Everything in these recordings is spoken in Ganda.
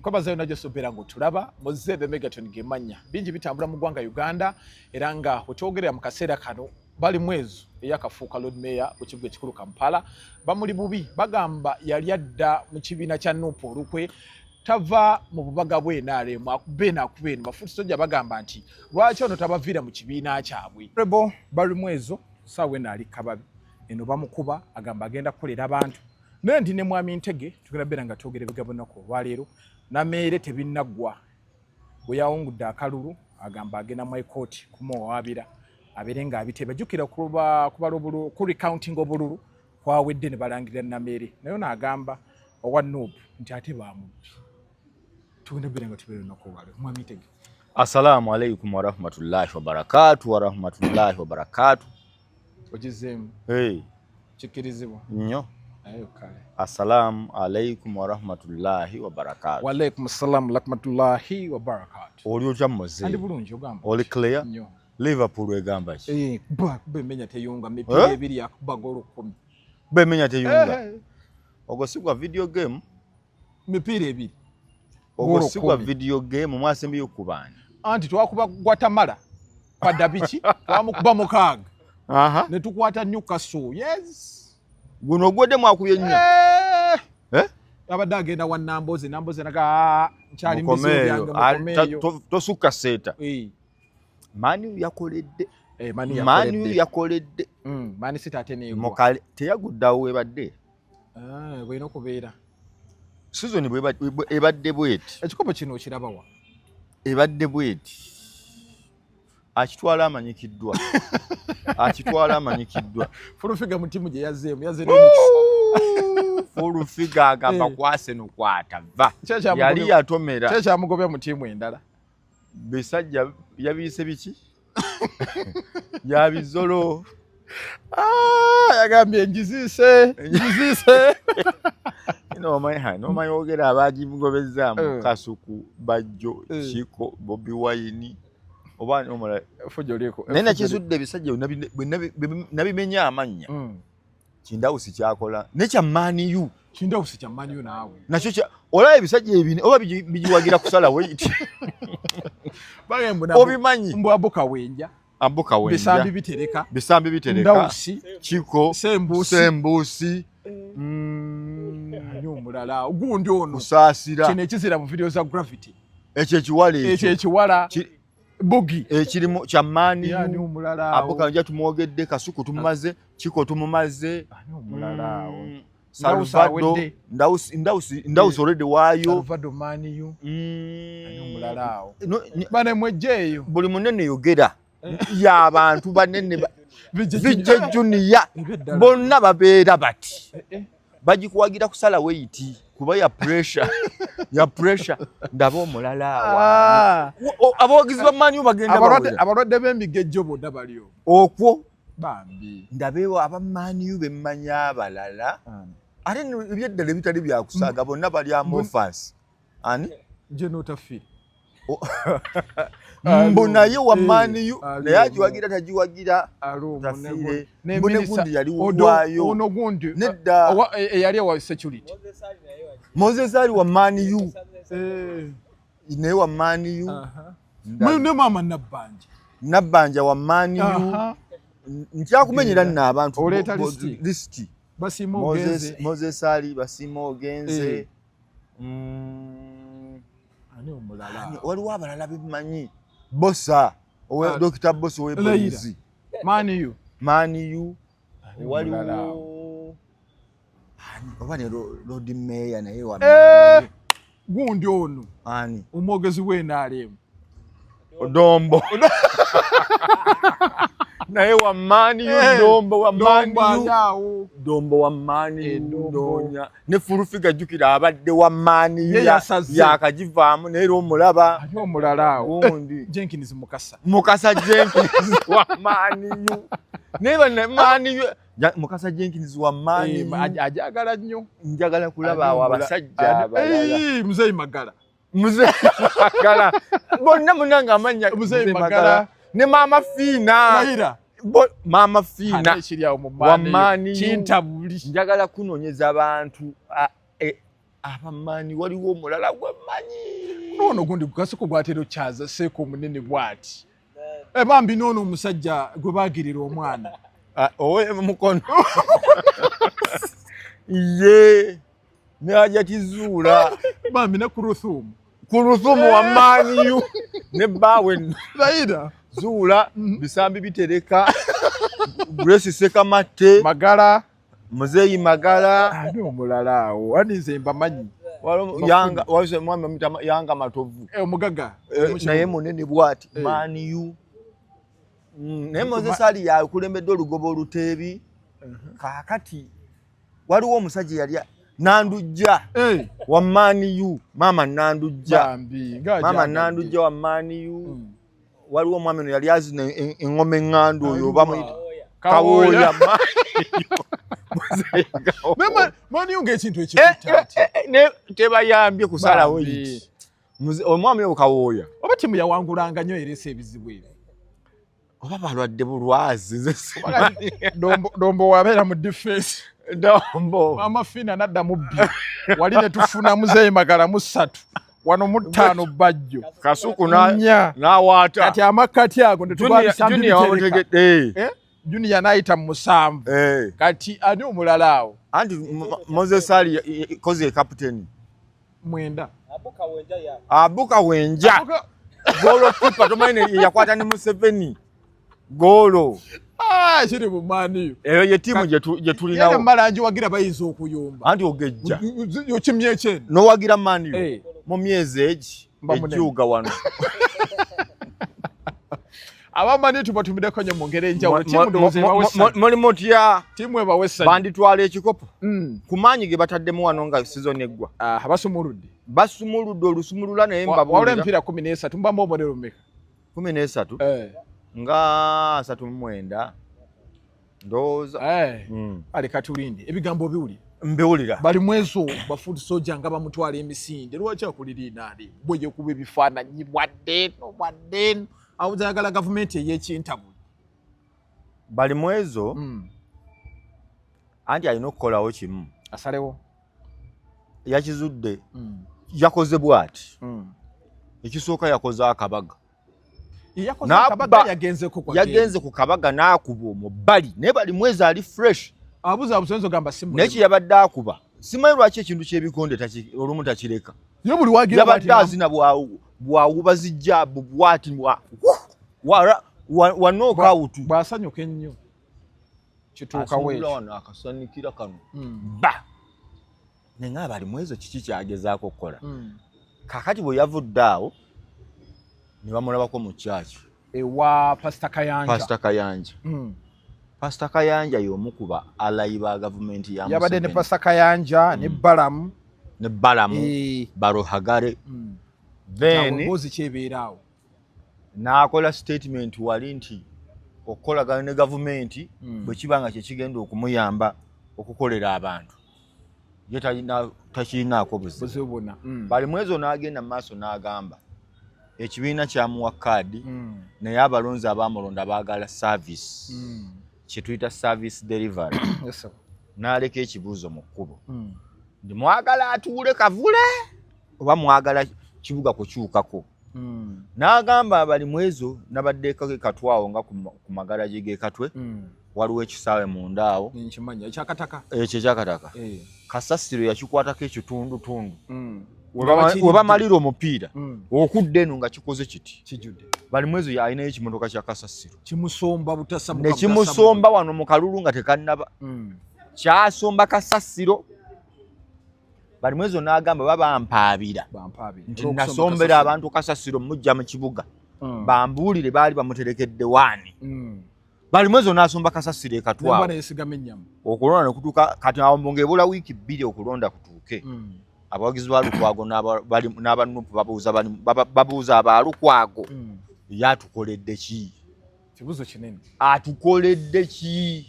Kwabazayo najjo sobeera ng'otulaba Muzebe Megaton gemanya bingi bitambula mu ggwanga Uganda era nga wetwogerera mu kaseera kano bali mwezo eyakafuuka Lord Mayor w'ekibuga ekikulu Kampala bamuli bubi bagamba yali adda mu kibiina kya Nuupu olukwe tava mu bubaga bw'NRM akubeena akubeena bafuuti sojja bagamba nti lwaki ono tabaviira mu kibiina kyabwe Rebo bali mwezo saawa eno ali kababi eno bamukuba agamba agenda kukolera abantu naye ndi ne mwami Ntege tugenda beera nga twogera ebigabo nako olwaleero nameere tebinnaggwa bwe yawungudde akalulu agamba agenda mu kooti kumuwaabira abeere ng'abiteba jjukira kubala obululu ku recounting obululu kwawedde ne balangirira nameere naye n'agamba owa Nuupu nti ate bamubbi tugenda beera nga tubeera nako olwaleero mwami Ntege. Assalamu alaikum warahmatullahi wabarakatuh warahmatullahi wabarakatuh. Ogizeemu kikirizibwa nnyo. Ayo kale. Assalamu alaikum warahmatullahi wabarakatuh. Wa alaikum assalam warahmatullahi wabarakatuh. Oli otya Muzee? Andi bulungi ogamba. Oli clear? Nnyo. Liverpool egamba ki? Bemenya teyunga mipira ebiri yakuba golo 10. Bemenya teyunga. Ogosigwa video game? Mipira ebiri. Ogosigwa video game mwasembi yokubani. Anti twakuba Guatemala kwa dabiki twamukuba mukaaga. Aha. Ne tukwata Newcastle. Yes. Guno gwede mwakubye nnyo. Abadde agenda wa Namboze naga nkyali mbizo byange mukomeeyo. Tosuka seta. Mani yakoledde. Mani yakoledde. Mani City ate ne mukale teyaguddawo ebadde. Bwino kubeera. Season ebadde bweti. Ekikopo kino okirabawa. Ebadde bweti. Akitwala amanyikiddwa. Akitwala amanyikiddwa. Fulufiga mu timu gye yazzeemu n'emikisa. Fulufiga agamba kwase nokwata va. Yali yatomera. Kyekya mugobya mu timu endala. Besajja yabiyise biki? Yabizolo. Yagambye njizise. No mayogera abagimugobezaamu Kasuku Bajjo Chiko Bobi Wine obani omala fujo liko. Nena kizudde bisajja nabimenya amanya. Kindawusi kyakola. Necha Man U. Kindawusi kya Man U naawe. Nakyo kya olaba ebisajja ebine oba bijiwagira kusala wait. Bagembuna. Obimanyi. Mbu abuka wenja. Abuka wenja. Bisambi bitereka. Ndawusi. Chiko. Sembusi. Omulala ogundi ono kusasira kino ekizira mu video za Gravity ekyo ekiwala Bugi ekirimu kya Man U yani omulala abuka nja tumwogedde Kasuku tumumaze Chiko tumumaze omulala Salvado Ndawusi already waayo Salvado Man U omulala bane mwejeyo buli munene yogera y'abantu banene Vijje Junior bonna babeera bati bagikuwagira kusala wait kuba ya pressure ndaba omulala abawagizi ba Man U bagenda abalwadde b'emigejjo bodda baliyo okwo bambi ndabeewo aba Man U bemmanya abalala ate ebyeddala bitali byakusaaga bonna bali amofans ani je notafi mbu naye wa Man U naye agiwagira tagiwagira tafire mbune gundi yali waayo ono gundi nedda eyali wa security Moses ali wa Man U naye wa Man U ne mama Nabbanja wa Man U nkyakumenyera nno abantu listi basimo ogenze Moses ali basimo ogenze ani omulala waliwo abalala bemanyi Bossa Dr. Bossa ow'epoliisi Man U waliwo oba ne Lord Mayor naye wa gundi ono ani omwogezi w'NRM Dombo naye wa Man U Dombo wa Man U Donya ne Fulufiga jukira abadde wa Man U yakagivaamu naye omulaba ate omulala gundi Jenkins Mukasa Jenkins wa Man U naye Man U Mukasa Jenkins wa Man U ajagala nnyo njagala kulaba awo abasajja abalala Muzei Magala bonna munanga amanya Muzei Magala ne Mama Fina Mama Fina wa Man U njagala kunoonyeza abantu abamanyi waliwo omulala gwemanyi ono gundi gukasiko gwatero kyaza seeko omunene bwati bambi noono omusajja gwe baagirira omwana owe mukono ye naja kizuula bambi ne kuruthumu wamaanyi ne bbaawe Raida zuula bisambi bitereka Grace Sekamatte Magala Muzeeyi Magala ani omulala awo ani nze mbamanyi yanga wase mwami mtama yanga matovu omugaga naye munene bwati maniyu naye Moses Ali yakulembedde olugobo oluteebi kakati waliwo omusajja yali Nandujja wa maniyu mama Nandujja wa maniyu waliwo omwami ono yali azina engoma eŋŋandu oyo bamuyita Kawoya maniyu ng'ekintu ekikutati ne tebayambye kusalawo yiti omwami oyo Kawoya oba timu yawangulanga nnyo eresa ebizibu ebyo oba balwadde bulwazi Dombo wabeera mu defense Dombo amafina nadda mu bbi wali ne tufuna Muzeeyi Magala mu 3 wano mu 5 bajjo Kasuku n'awaata kati amakati ago Junior Junior n'ayita mu 7 kati ani omulala awo anti Moses Ali koze captain mwenda abuka wenja golo kipa tomaine yakwata ni Museveni golo kiri mu maniyo eyo ye timu je tulinawo yale malanji wagira bayizo okuyomba anti ogejja yokimye ekyo no wagira maniyo mu myezi egi ejuga wano abamani tubatumideko nyo mungere enjawo timu ndoze bawesa moli motya timu ebawesa banditwala ekikopo kumanyi ge bataddemu wano nga season eggwa basumuludde olusumulula naye mbabulira wale mpira 13 mbamba obonero meka 13 nga 39 ndoza ali katulinde ebigambo biwuli mbiwulira bali mwezo bafudu soja nga bamutwala emisinde lwacha kulirina ali boje kuba ebifaananyi bwadde awuzagala government ey'ekintabu bali mwezo anti alina okukolawo kimu asalewo yakizudde yakoze bwati ekisooka yakoze akabaga yagenze ku kabaga n'akuba omubbali naye bali mwezi ali fresh abuza abusenzo gamba simu neki yabadde akuba simanyi lwaki ekintu ky'ebikonde olumu takireka yo buli wagira yabadde azina bwawubazijja bwati wanooka awutu bwasanyuka ennyo kituuka wano akasanikira kano ba nenga bali mwezo kiki kyagezaako okukola kakati bwe yavudde awo ne bamulabako mu kyaki ewa Pastor Kayanja Pastor Kayanja y'omukuba alayiba gavumenti ya yabadde ne Pastor Kayanja ne Balamu Barohagare then bozi kyebeeraawo n'akola statement wali nti okukolagana ne gavumenti bwe kibanga kye kigenda okumuyamba okukolera abantu ye takirinaako buzibu bonna bali mwezo n'agenda mu maaso n'agamba ekibiina kyamuwa kaadi naye abalonzi abamulonda baagala service kye tuyita service delivery n'aleka ekibuuzo mu kkubo ndi mwagala atuule kavule oba mwagala kibuga kukyukako n'agamba abali mwezo nabadde katwawo nga ku magalagi g'ekatwe waliwo ekisaawe munda awo ekyo ekyakataka kasasiro yakikwatako ekitundutundu we bamalira omupiira okudda eno nga kikoze kiti bali mwezo yalinayo ekimotoka kya kasasiro nekimusomba wano mu kalulu nga tekannaba kyasomba kasasiro bali mwezo n'agamba babampaabira nti nasombera abantu kasasiro mujja mu kibuga bambuulire baali bamuterekedde waani bali mwezo n'asomba kasasiro ekatwawo okulonda nekutuuka kati awo ng'ebula wiiki 2 okulonda kutuuke abawagizi ba Lukwago n'abanupu babuuza aba Lukwago yatukoledde ki kibuzo kinene atukoledde ki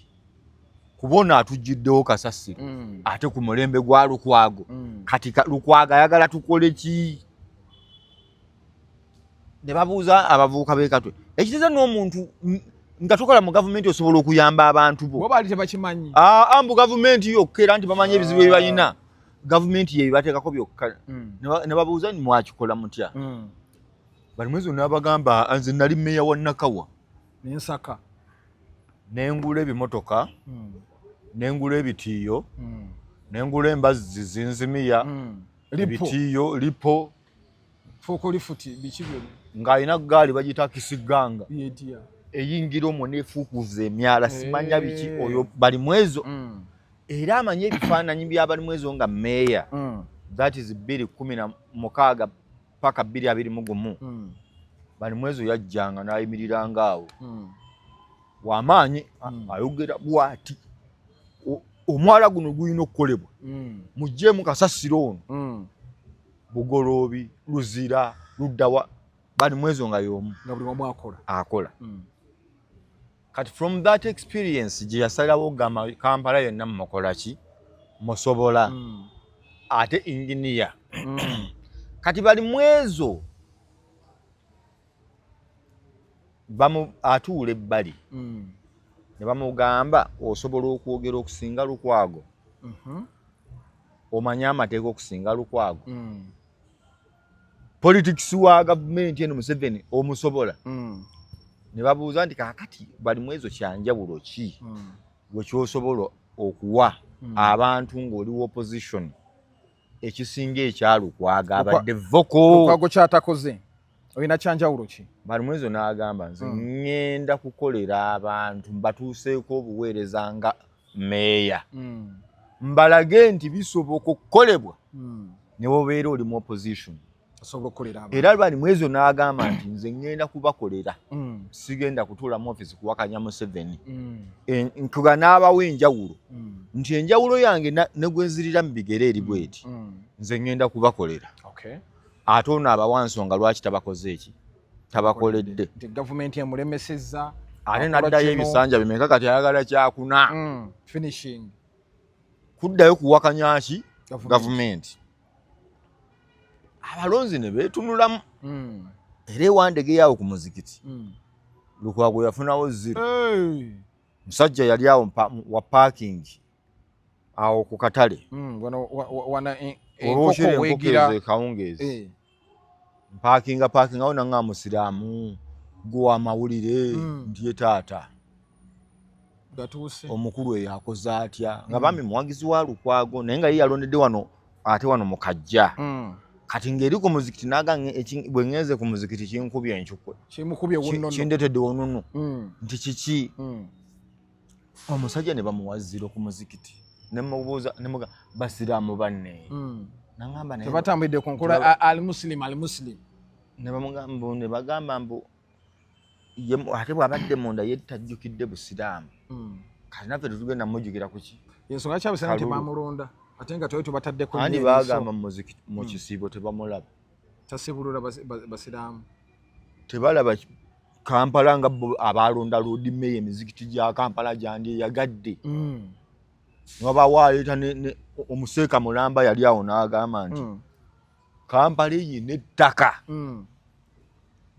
kubona atujjiddewo kasasiro ate ku mulembe gwa Lukwago kati Lukwago ayagala tukole ki ne babuuza abavubuka b'ekatwe ekiteza n'omuntu nga tukola mu gavumenti osobola okuyamba abantu bo baali tebakimanyi ambu gavumenti yokka era nti bamanyi ebizibu bye balina gavumenti ye bateekako byokka ne babuuza ni mwakikola mutya bali mwezi n'abagamba nze nali mmeeya wa Nakawa n'ensaka n'engula ebimotoka n'engula ebitiiyo n'engula embazzi zinzimiya ebitiiyo lipo fuuko lifuti biki byo ng'alina gaali bagiyita kisiganga eyingira omwo n'efuukuza emyala simanya biki oyo bali mwezo era amanye ebifaananyi by'abali mwezo nga mmeeya that is 2016 paka 2021 bali mwezo yajjanga n'ayimiriranga awo w'amaanyi ayogera bw'ati omwala guno gulina okukolebwa muggyemu kasasiro ono Bugoloobi Luzira Luddawa bali mwezo nga y'omu nga buli wamu akola kati from that experience gye yasalawo gamba Kampala yonna mukola ki musobola ate engineer kati bali mwezo atuula ebbali ne bamugamba osobola okwogera okusinga Lukwago omanye amateeka okusinga Lukwago politics wa gavumenti eno Museveni omusobola ne babuuza nti kaakati bali mwezo kyanjawulo ki gwe kyosobola okuwa abantu ng'oli wa opposition ekisinga ekyalukwaga abadde Lukwago kyatakoze olina kyanjawulo ki bali mwezo n'agamba nze ngenda kukolera abantu mbatuuseeko obuweereza nga mmeeya mbalage nti bisoboka okukolebwa ne wobeera oli mu opposition era bali mwezo n'agamba nti nze ngenda kubakolera sigenda kutuula mu office kuwakanya Museveni nkuga n'abawo enjawulo nti enjawulo yange ne gwe nzirira mu bigere eri bweti nze ngenda kubakolera ate ono abawa nsonga lwaki tabakoze eki tabakoledde nti gavumenti emulemesezza ate n'addayo ebisanja bimeka kati ayagala kyakuna finishing kuddayo kuwakanya ki gavumenti abalonzi ne beetunulamu era ewandege yawo ku muzikiti Lukwago yafunawo 0 musajja yali awo wa parking awo ku katale olwokira enkoko kawungeezi mpakinga awo nanga musiraamu gwa amawulire ndiye taata omukulu eyo akoze atya nga bambi muwagizi wa Lukwago naye nga ye yalondedde wano ate wano mukajja kati ngeri ku muzikiti naga bwe ngenze ku muzikiti kinkubye enkyukwe kindetedde wonunu nti kiki omusajja ne bamuwa 0 ku muzikiti nemubuuza nemuga basiraamu banne nangamba naye tebatambulidde ku nkola al muslim ne bagamba mbu ate bw'abadde munda ye tajjukidde busiraamu kati naffe tetugenda mujjukira kuki ensonga kyabisana nti bamulonda ate nga tubataddeko andi bagamba mu kisiibo tebamulaba tasibulula basiraamu tebalaba Kampala nga abalonda Lord Mayor emizikiti gya Kampala gyandi eyagadde wabawo aleeta omuseeka mulamba yali awo n'agamba nti Kampala eyina ettaka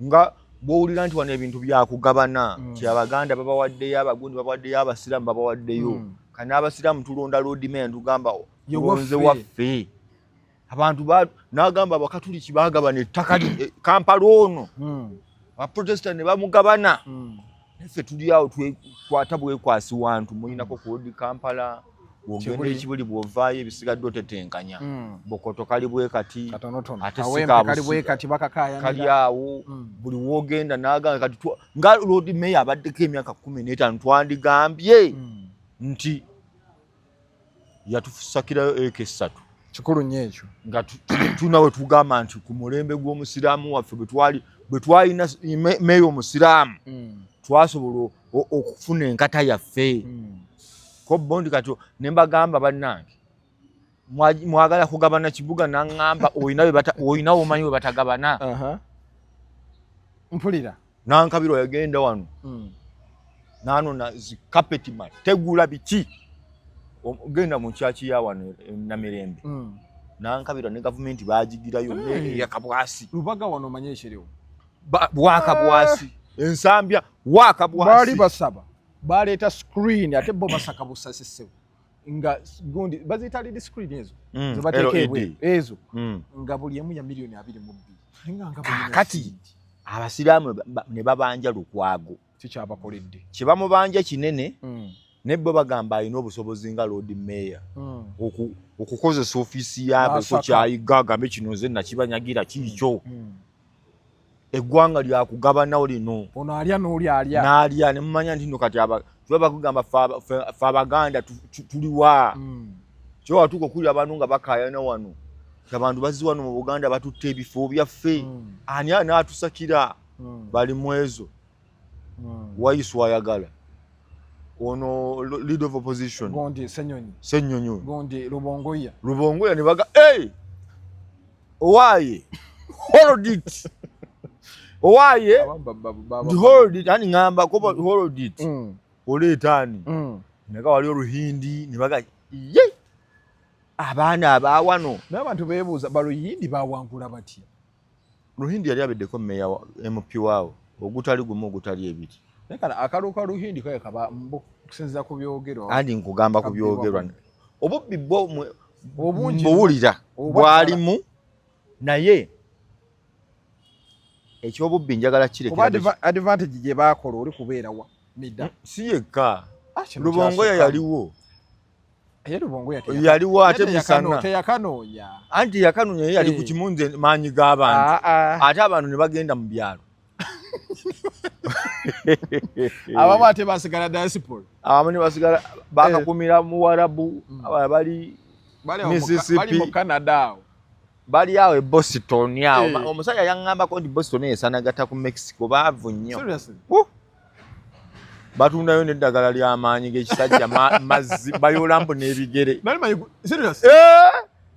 nga bw'owulira nti wano ebintu byakugabana kyabaganda babawaddeyo abagundi babawaddeyo abasiraamu babawaddeyo kandi n'abasiraamu tulonda Lord Mayor ntugamba tulonze waffe abantu n'agamba abakatuliki baagabana ettaka Kampala ono abaprotestant ne bamugabana naffe tuli awo twata bwekwasi wantu mulinako ku Lord Kampala bw'ogenda ekibuli bw'ovaayo ebisigadde otetenkanya bokoto kali bwe kati ate kali awo buli wogenda n'agamba kati nga Lord Mayor abaddeko emyaka 15 twandigambye nti yatufusakirayo eke 3 kikulu nnyo ekyo nga tunawe tugamba nti ku mulembe gw'omusiraamu waffe bwe twalina meeyo omusiraamu twasobola okufuna enkata yaffe ko bondi kati ne mbagamba bannange mwagala kugabana kibuga n'aŋŋamba oyina omanyi we batagabana mpulira nankabirwa yagenda wano nanona zikapeti mategula biki genda mu kyaki ya wano Namirembe nankabirwa ne gavumenti bagigirayo yakabwasi Lubaga wano manye ekiriwo bwakabwasi ensambya wakabwasi bali basaba baleeta screen ate bo basaka busasisewo nga gundi bazita lead screen ezo LED ezo nga buli emu ya milioni 22 nga kati abasiraamu ne babanja lukwago kikyabakoledde kibamubanja kinene nebbo bagamba alina obusobozi nga Lord Mayor okukozesa ofiisi yaabwe ko kyayiga agambe kino nze nakibanyagira kikyo eggwanga lyakugabanawo lino ono alya n'oli alya n'alya ne mumanya nti nno kati tuba bakugamba fe Abaganda tuliwa kyo watuuka okulya abantu nga bakaayana wano abantu bazzi wano mu Buganda batutte ebifo byaffe ani anatusakira bali mu ezo Waisu ayagala ono leader of opposition gondi Ssenyonyi gondi Rubongoya ne baga owaye hold it owaye hold it ani ngamba ko hold it oleetani neka wali Oluhindi ne baga ye abaana abawano n'abantu beebuuza baluyindi bawangula batya Luhindi yali abeddeko meya MP waawo ogutali gumu ogutali ebiri nekala akaluka Luhindi kaye kaba mbo kusinza ku byogerwa andi nkugamba ku byogerwa obubbi buwulira bwalimu naye ekyobubbi njagala kirekera advantage gye baakola oli kubeera wa midda si yekka Lubongoya yaliwo Lubongoya yaliwo ate musana teyakanoonya anti yakanoonya yali ku kimunze maanyi g'abantu ate abantu ne bagenda mu byalo abamu ate basigala diaspora abamu ne basigala bakakumira mu Warabu bali Mississippi bali mu Canada bali awo Boston awo omusajja yaŋŋambako nti Boston esanagata ku Mexico baavu nnyo batundayo n'eddagala ly'amaanyi g'ekisajja mazzi bayolambu n'ebigere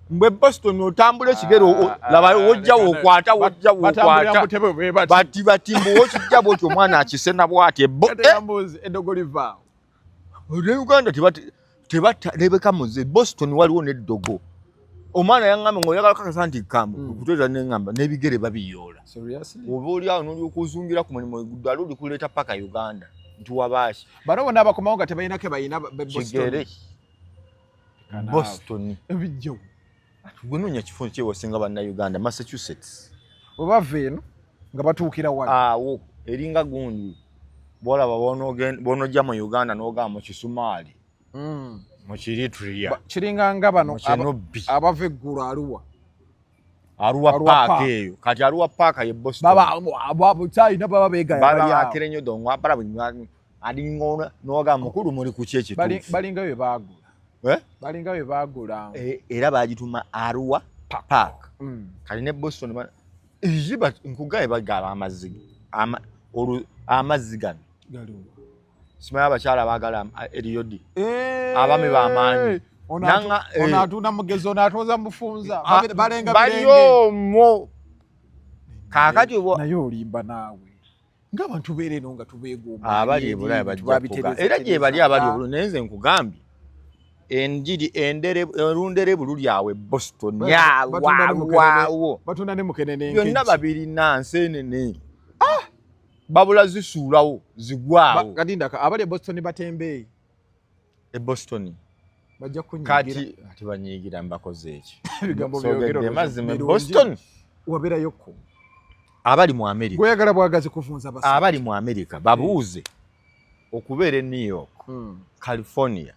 mbwe Boston otambula ekigere laba wojjawo okwata bati mbu wokijja bwoti omwana akisena bwati Uganda tebatalebeka muze Boston waliwo n'eddogo omwana yaŋŋamba ng'oyagala kakasa nti kambu kuteeza n'eŋŋamba n'ebigere babiyoola oba oli awo n'olyoka ozungira ku mulimu eguddala oli kuleeta paka Uganda nti wabaaki bano bonna abakomawo nga tebalinako bayina Boston ebijjo gwe noonya kifo kyewasinga bannayuganda Massachusetts webava eno nga batuukira wano awo eringa gundi bwolaba bw'onojja mu Uganda n'ogamba mu Kisumaali mu Kiritria kiringa nga bano abava eggulu Arua paaka eyo kati Arua paaka ye Boston kyalina baba beegayabakire nnyo dongwa bala alinga n'ogamba mukulu muli ku kyekituufu balinga bwe baagula era bagituma Arua Park kali ne Boston nkugaye bagala amazzi gano simanyi abakyala baagala eriyodi abami b'amaanyi ono atunda mugezi ono atuuza mufunza balenga balyoomwo kaakati naye olimba naawe ng'abantu beera eno nga tubeegomba abali ebulaya bajja era gye bali abali obulu naye nze nkugambye enjiri olunderebu luli awe Boston waawo batunda ne mukenene byonna babiri nanseenene babula zisuulawo zigwawo kadindaka abali Boston batembeeyi Boston bajja kunyigira kati banyigira mbakoze ekyo ebigambo byogero mazima Boston wabeerayoko abali mu America gweyagala bwagazi kufunza basa abali mu America babuuze okubeera e New York California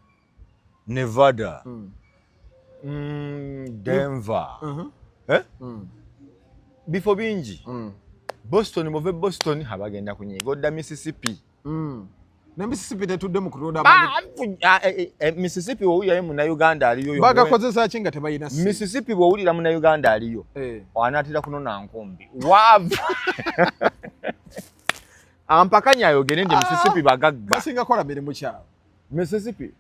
Nevada Denver bifo bingi Boston muve Boston abagenda kunyiga odda Mississippi ne Mississippi tetudde mu kuroda Mississippi wowulira Munnayuganda aliyo bagakozesa ki nga tebalina Mississippi wowulira Munnayuganda aliyo anatera kunona nkumbi waavu ampakanya ayogere nti Mississippi bagagga basinga kola mirimu kyabo Mississippi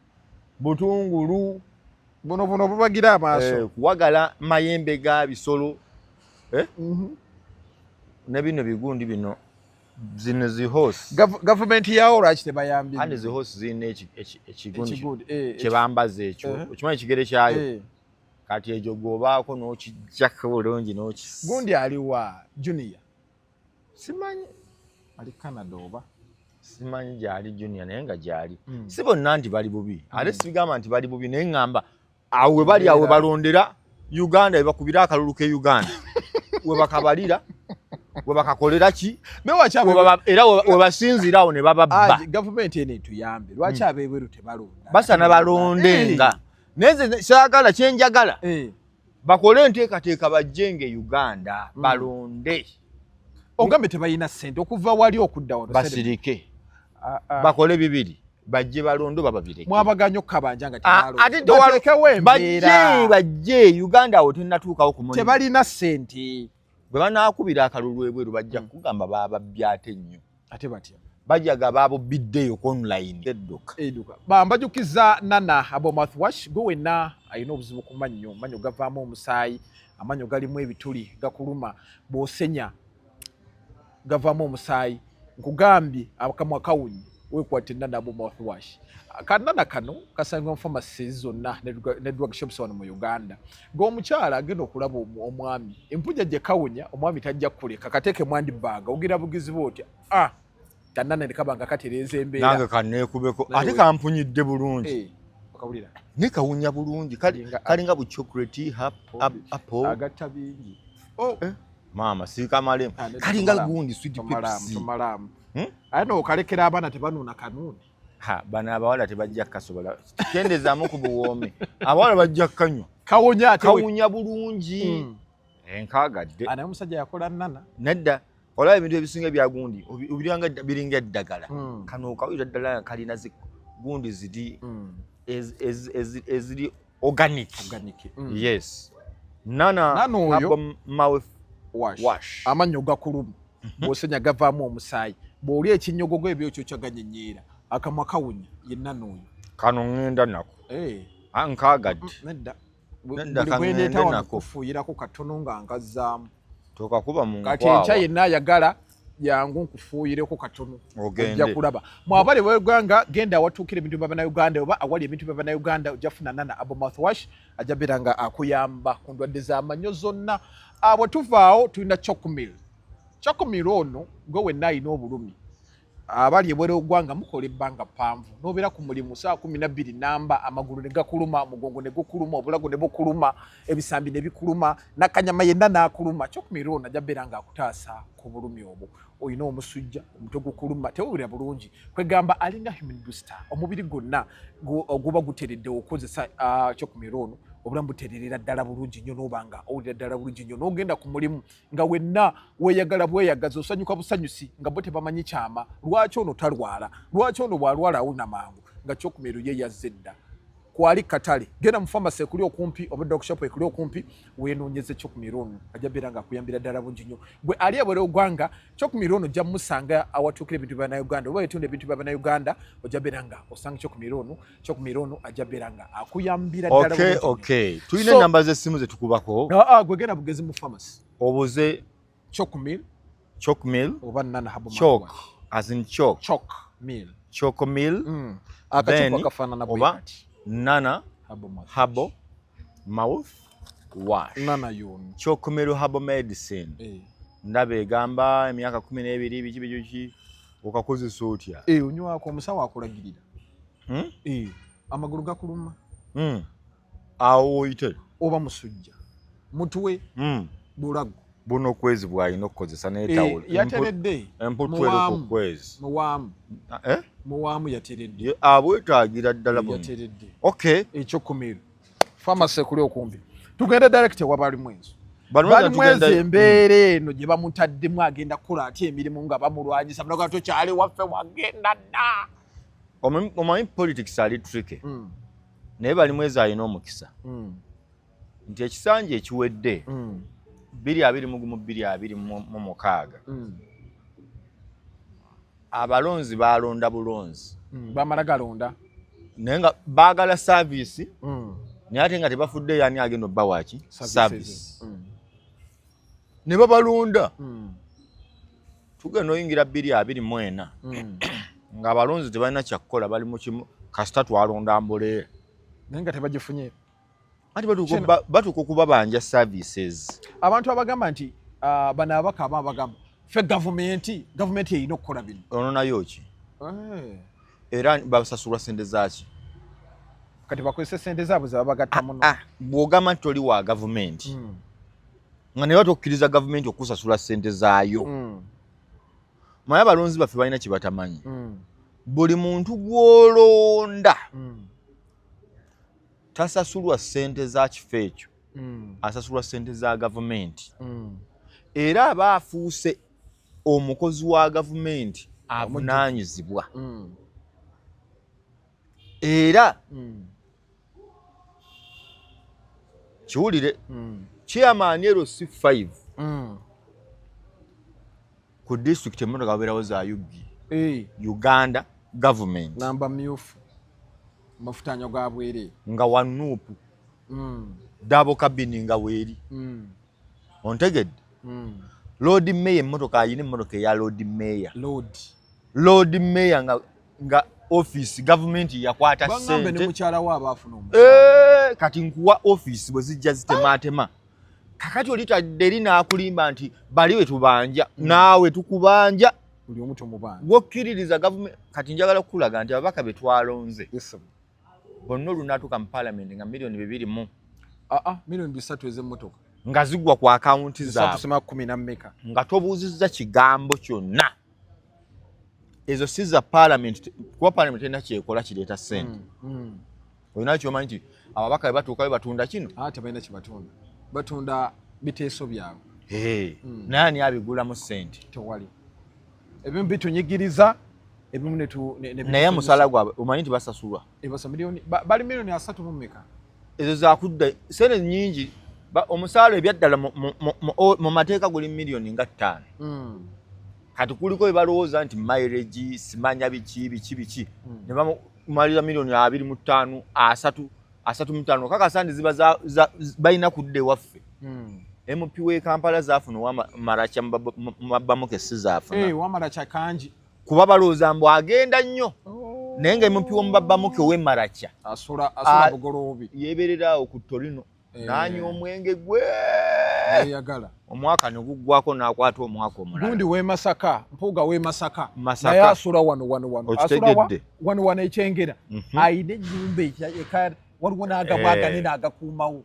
butungulu buno bubagira amaaso kuwagala mayembe ga bisolo ne bino bigundi bino zino zihose gavumenti yawo lwaki tebayambye andi zihose zirina ekigundi kyebambaza ekyo okimanyi ekigere kyayo kati ekyo gwobaako n'okijjako bulungi gundi aliwa Junior simanyi ali Canada oba simanyi gyali junior naye nga gyali si bonna nti bali bubi ate sibigamba nti bali bubi naye ŋŋamba awo we bali awo we balondera Uganda we bakubira akalulu ke Uganda we bakabalira we bakakolera ki era we basinzira awo ne bababba gavumenti eno etuyambe lwaki abeebweru tebalonda basana balondenga neze saagala kyenjagala bakole enteekateeka bajjenge Uganda balonde ogambe tebalina ssente okuva wali okudda wano basirike bakole bibiri bajje balondo bababireke mwabaganya okkabanja nga tebalondekewo embeera bajje Uganda awo tennatuukawo ku tebalina ssente bwe banaakubira akalulu ebweru bajja kugamba baababbi ate nnyo ate batya bajaga baabobiddeyo online edduka bambajukiza Nana Abomouthwash gwe wenna alina obuzibu ku mannyo gavaamu omusaayi amannyo galimu ebituli gakuluma bw'osenya gavaamu omusaayi nkugambye akamwa kawunyi wekwate Nana Abomouthwash kanana kano kasangibwa mu pharmacies zonna ne drug shops wano mu Uganda ng'omukyala agenda okulaba omwami empuja gye kawunya omwami tajja kuleka kateeke mwandi bbaga ogira bugizi bw'otya kanana ne kabanga katereeza embeera nange kanneekubeko ate kampunyidde bulungi okawulira ne kawunya bulungi kalinga bu chocolate apple agatta bingi maama sikamalemu kalinga gundi sweet pepsi tumalamu ate n'okalekera abaana tebanuuna kanuuni bano abawala tebajja kasobola kendezaamu ku buwoome abawala bajja kanywa kawunya bulungi enkaagadde naye omusajja yakola Nana nedda olaba ebintu ebisinga byagundi obiranga biringa eddagala kano okawulira ddala kalina gundi ziri eziri organic yes Nana Wash amannyo gakuluma bw'osenya gavaamu omusaayi bw'olya ekinyogogo ebyokyo kyaganyenyeera akamwa kawunya ye Nana oyo kano ŋŋenda nako nkaagadde nedda bweneeta wano kufuuyirako katono nga ngazzaamu tokakuba mu kati enkya yenna ayagala yangu nkufuuyireko katono ojja kulaba mwabale bwegwanga genda awatuukira ebintu bya Bannayuganda oba awali ebintu bya Bannayuganda ojja funa Nana Abomouthwash ajja beera nga akuyamba ku ndwadde z'amannyo zonna bwe tuvaawo tulina Chocomil ono gwe wenna alina obulumi abali ebwere ogwanga mukola ebbanga ppanvu n'obeera ku mulimu saa 12 namba amagulu ne gakuluma omugongo ne gukuluma obulago ne bukuluma ebisambi ne bikuluma nakanyama yenna n'akuluma Chocomil ono ajja beera nga akutaasa ku bulumi obwo oyina omusujja omutwe gukuluma tewulira bulungi kwegamba alinga human booster omubiri gwonna guba guteredde okozesa Chocomil ono obulamu butererera ddala bulungi nnyo n'obanga owulira ddala bulungi nnyo n'ogenda ku mulimu nga wenna weeyagala bweyagaza osanyuka busanyusi nga bo tebamanyi kyama lwaki ono talwala lwaki ono bw'alwala awuna mangu nga Chocomil ye yazze dda kwali katale genda mu pharmacy ekuli okumpi oba drug shop ekuli okumpi wenoonyeze Chocomil ono ajja beera nga akuyambira ddala bulungi nnyo gwe ali ebwere ogwanga Chocomil ono ojja musanga awatuukira ebintu bya Bannayuganda oba etunda ebintu bya Bannayuganda ojja beera nga osanga Chocomil ono ajja beera nga akuyambira ddala bulungi tulina enamba z'essimu ze tukubako gwe genda bugezi mu pharmacy obuze Chocomil oba Nana Abomouthwash as in Chocomil akacupa kafaanana bwekati Nana Abomouthwash Nana yono Chocomil Herbal Medicine ndaba egamba emyaka 12 biki okakozesa otya onywako omusawo akulagirira amagulu gakuluma awo oyite oba musujja mutwe bulago buno kwezi bwalina okukozesa n'etawulo yateredde emputwero ku kwezi muwaamu yateredde abwetaagira ddala yateredde Chocomil pharmacy ekuli okumpi tugende direct wabali mwezi embeera eno gye bamutaddemu agenda kukola ati emirimu nga bamulwanyisa munaga tokyali waffe wagenda dda omanyi politics ali tricky naye bali mwezi alina omukisa nti ekisanja ekiwedde 2026 abalonzi balonda bulonzi bamala galonda naye nga baagala service naye ate nga tebafudde yani agenda obba waki service ne babalonda tugenda oyingira 2024 nga abalonzi tebalina kyakukola bali mu kimu kasita twalonda mboleera naye nga tebagifunye ati batuuka okubabanja services abantu abagamba nti bano abaka aba abagamba ffe gavumenti erina okukola bino ono nayo ki era basasulwa sente zaaki kati bakozesa sente zaabwe zabagatta muno bw'ogamba nti toli wa gavumenti nga ne batokkiriza gavumenti okusasula sente zaayo manya abalonzi baffe balina kye batamanyi buli muntu gw'olonda tasasulwa sente za kifo ekyo asasulwa sente za gavumenti era aba afuuse omukozi wa gavumenti avunaanyizibwa era kiwulire chairman LC5 ku district emmotoka babeerawo za Uganda government namba myufu mafutanyo ga bwere nga wanuupu double cabin nga weeri ontegedde Lord Mayor emmotoka ayina emmotoka eya Lord Mayor nga office government yakwata bangambe ne mukyala wa abafuna kati nkuwa office bwe zijja zitematema kakati olitadde linaakulimba nti bali we tubanja naawe tukubanja buli omuto mubanja wokkiririza government kati njagala kukulaga nti ababaka be twalonze bonna olunaatuka mu parliament nga milioni 2 mu milioni 3 ez'emmotoka nga zigwa ku akaunti zaabwe 10 nga tobuuzizza kigambo kyonna ezo si za parliament kuba parliament erina kyekola kireeta ssente olina kyomanyi nti ababaka be batuukayo batunda kino tebalina kyebatunda batunda biteeso byabwe naye ani abigulamu ssente tewali ebimu bitunyigiriza ebimu naye musala gwabwe omanyi nti basasulwa bali milioni 3 mu mmeka ezo zakudda sente nnyingi omusaala ebyaddala mu mateeka guli milioni nga 5 kati kuliko bye balowooza nti mileage simanya biki ne bamalira milioni 25 35 kakasandi ziba balina kudda ewaffe MP w'e Kampala zaafuna Owamaracha mubabbamuke si zaafuna Owamaracha kangi kuba balowooza mbu agenda nnyo naye nga MP w'omubabbamuke ow'e Maracha asula bugoloobi yeebererawo ku Torino n'anywa omwenge gwe yagala omwaka ne guggwako n'akwata omwaka omulala gundi w'e Masaka mpuuga w'e Masaka naye asula wano asula wano ekyengera ayina ennyumba eka waliwo n'agabwagane n'agakuumawo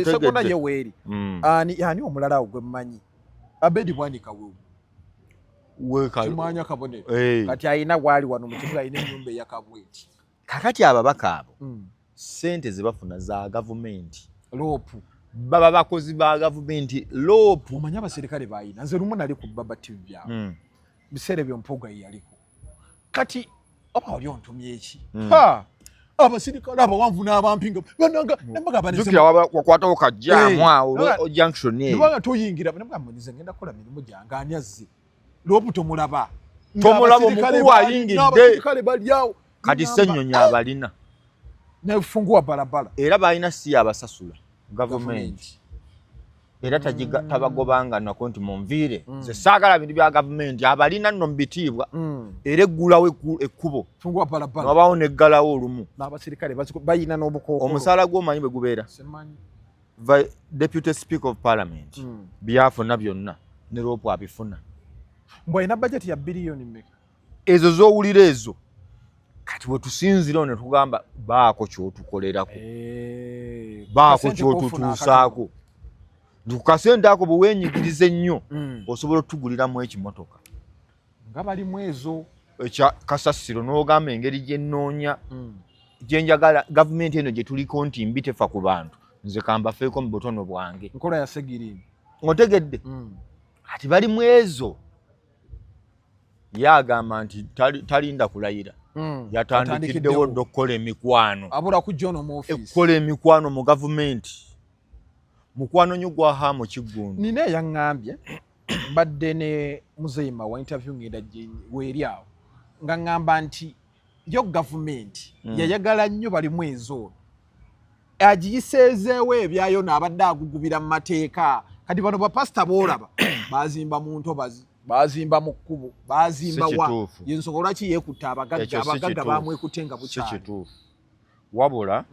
segona ye weeri ani omulala awo gwe mmanyi Abedi Bwanika kimanya kabonero kati ayina waali wano mu kibuga ayina ennyumba eyakabweti kakati ababaka abo sente ze bafuna za gavumenti loopu baba bakozi ba gavumenti loopu omanya abaserikale bayina nze lumu nali ku Baba TV byabwe biseera ebyo mpuuga yaliko kati oba oli ontumye eki abasirikale abawanvu n'abampinga zukira wakwatawo kajjamwa junction eyo nibanga toyingira nze ngenda kukola mirimu gyange ani azze loopu tomulaba omukulu ayingidde abaserikale baliawo kati ssennyonyi abalina nefunguwa balabala era balina si abasasula gavumenti era tabagobanga nako nti munviire nze saagala bintu bya gavumenti abalina nno mubitiibwa era eggulawo ekkubo wabawo neggalawo olumu n'abasirikale bayina n'obukookolo omusaala gw'omanyi bwe gubeera deputy speaker of parliament byafuna byonna ne loopu abifuna mbw alina bajeti ya biliyoni mmeka ezo z'owulira ezo kati bwe tusinzirawo ne tugamba baako kyotukolerako baako kyotutuusaako ku kasente ako bwe weenyigiriza ennyo osobola otuguliramu ekimotoka nga balimu ezo ekya kasasiro n'ogamba engeri gye nnoonya gyenjagala gavumenti eno gye tuliko nti mbi tefa ku bantu nze kambafeeko mu butono bwange nkola ya Segirini otegedde kati balimu ezo yagamba nti talinda kulayira yatandikiddewo dda okukola emikwano abula ku John mu office okukola emikwano mu gavumenti mukwano nnyo gwa Hamu Kiggundu nina yaŋŋambye mbadde ne Muzeyima wa interview ngenda weeri awo nga ŋŋamba nti yo gavumenti yayagala nnyo balimu ezo agiyiseezeewo ebyayo n'abadde agugubira mu mateeka kati bano bapasita boolaba bazimba mu ntobazi bazimba mu kkubo bazimba wa yensobola lwaki yeekutta abagagga bamwekutte nga bukyali kituufu wabula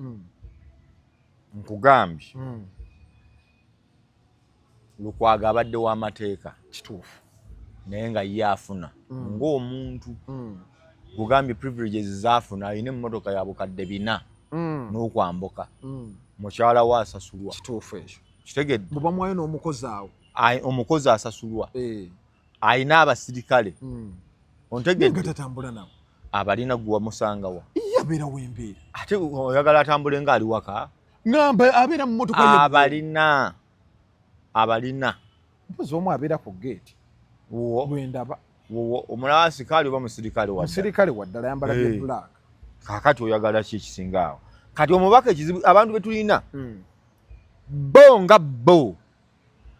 nkugambye Lukwago abadde w'amateeka kituufu naye nga ye afuna ng'omuntu gugambye privileges zaafuna alina emmotoka ya bukadde 4 n'okwambuka mukyala we asasulwa. Kituufu ekyo. Kitegedde bwe bamwayo n'omukozi awo omukozi asasulwa alina abasirikale ontegedde tatambula nabo abalina gwe wamusangawa abeera wembeera ate oyagala atambule nga ali waka ngamba abeera mu mmotoka abalina mpozi omu abeera ku geeti bwendaba omulala sikaali oba musirikale waddala yambala bye black. Kaakati oyagala ki ekisinga awo kati omubaka ekizibu abantu be tulina bo nga bo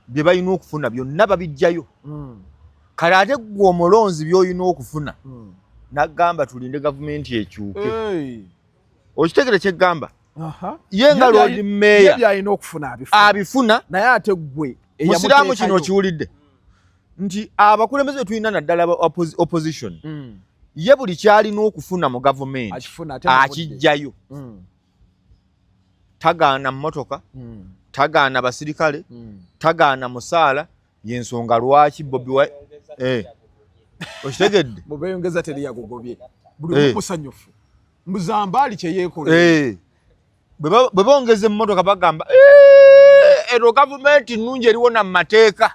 bye balina okufuna byonna babijjayo kale ate gwe omulonzi by'olina okufuna nagamba tulinde gavumenti ekyuke. Okitegere kyeggamba ye nga Lord Mayor byalina okufuna abifuna naye ate gwe musiraamu kino okiwulidde nti abakulembeze tulina naddala opposition ye buli kyalina okufuna mu gavumenti akijjayo. Tagaana mmotoka tagaana basirikale tagaana musaala yensonga lwaki Bobi okitegedde bweyongeza teri yagugobye buli musanyufu mbuzambaali kye yeekola bwe bongeza emmotoka bagamba ero gavumenti nnungi eriwo na mateeka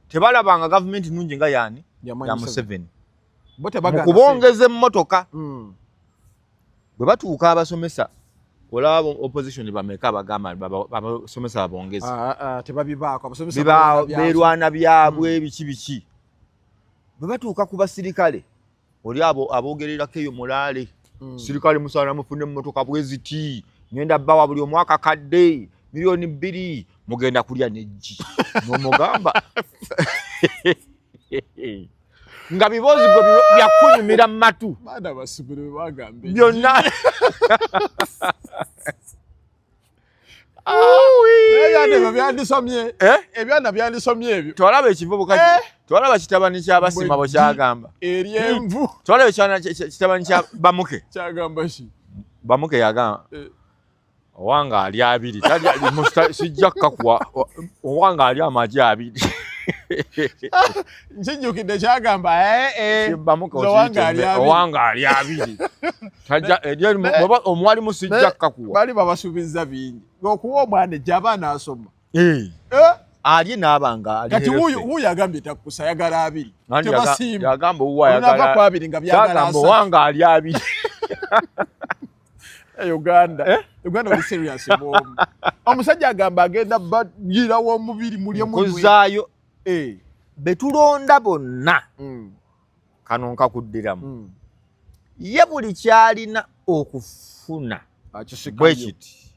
tebalabanga gavumenti nnungi nga yaani ya Museveni mu kubongeza emmotoka bwe batuuka abasomesa olaba opposition bameka bagamba abasomesa babongeze tebabibaako abasomesa beerwana byabwe biki bwe batuuka ku basirikale oli aboogererako eyo mulaale sirikale musaana mufune emmotoka bweziti ngenda bbawa buli omwaka kadde milioni 2 mugenda kulya nejji n'omugamba nga bibozi gwe byakunyumira mu matu byonna ebyana byandisomye ebyo twalaba ekivubu kati twalaba kitabani ky'abasima bwe kyagamba eryenvu twalaba kitabani kya bamuke kyagamba ki bamuke yagamba owanga ali 2 sijja kakuwa owanga ali amagi 2 nkijjukidde kyagamba owanga ali 2 omwalimu sijja kakuwa bali babasuubiza bingi okuwa omwana ejja abaana asoma ali n'abanga kati wuuyo agambye takkusa yagala 2 tebasiimu yagamba owanga ali 2 Uganda oli serious bwomu omusajja agamba agenda bagira w'omubiri mulye kuzaayo betulonda bonna kano nkakuddiramu ye buli kyalina okufuna bwekiti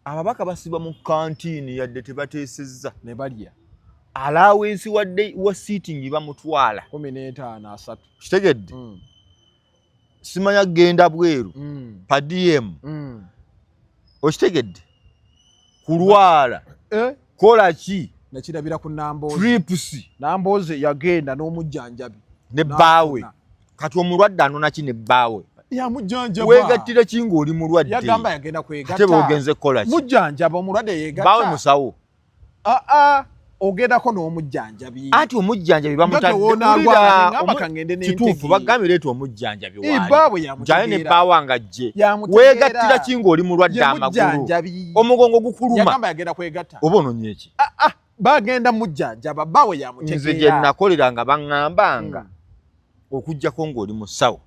ababaka basibwa mu kantiini yadde tebateesezza ne balya alaawensi wa seating bamutwala 15-3 kitegedde simanya genda bweru pa DM okitegedde kulwala kola ki nakirabira ku Namboze trips Namboze yagenda n'omujjanjabi ne bbaawe kati omulwadde anona ki ne bbaawe yamujjanjaba weegattira ki ng'oli mulwadde yagamba yagenda kwegatta ate bw'ogenze kola ki mujjanjaba omulwadde yeegatta bbaawe musawo ogendako n'omujjanjabi anti omujjanjabi kituufu bagambye leeta omujjanjabi waali ne bbaawe nga jje weegattira ki ng'oli mulwadde amagulu omugongo gukuluma yagamba yagenda kwegatta oba ononye eki bagenda mujjanjaba bbaawe yamutegeera nze gye nakolera nga baŋŋambanga okuggyako ng'oli musawo